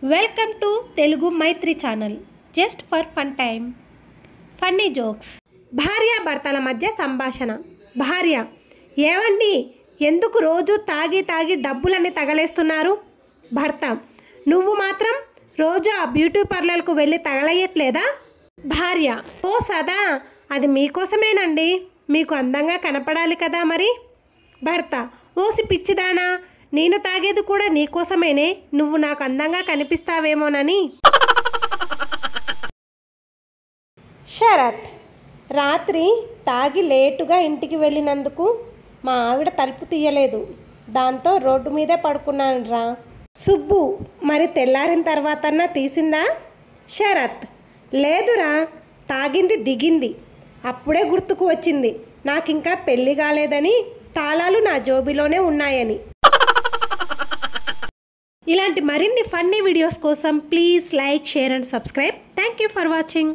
Welcome to Telugu Maithri channel. Just for fun time. Funny jokes. భార్యాభర్తల మధ్య సంభాషణ. భార్య: ఏవండి, ఎందుకు రోజు తాగి తాగి డబ్బులన్నీ తగలేస్తున్నారు? భర్త: నువ్వు మాత్రం రోజు ఆ బ్యూటీ పార్లర్కు వెళ్ళి తగలయ్యట్లేదా? భార్య: ఓ సదా, అది మీకోసమేనండి, మీకు అందంగా కనపడాలి కదా మరి. భర్త: ఓసి పిచ్చిదానా, నేను తాగేది కూడా నీకోసమేనే, నువ్వు నాకు అందంగా కనిపిస్తావేమోనని. శరత్: రాత్రి తాగి లేటుగా ఇంటికి వెళ్ళినందుకు మా ఆవిడ తలుపు తీయలేదు, దాంతో రోడ్డు మీదే పడుకున్నాను రా. సుబ్బు: మరి తెల్లారిన తర్వాతన్నా తీసిందా? శరత్: లేదురా, తాగింది దిగింది, అప్పుడే గుర్తుకు వచ్చింది నాకింకా పెళ్ళి కాలేదని, తాళాలు నా జోబిలోనే ఉన్నాయని. ఇలాంటి మరిన్ని ఫన్నీ వీడియోస్ కోసం please like, share and subscribe. Thank you for watching.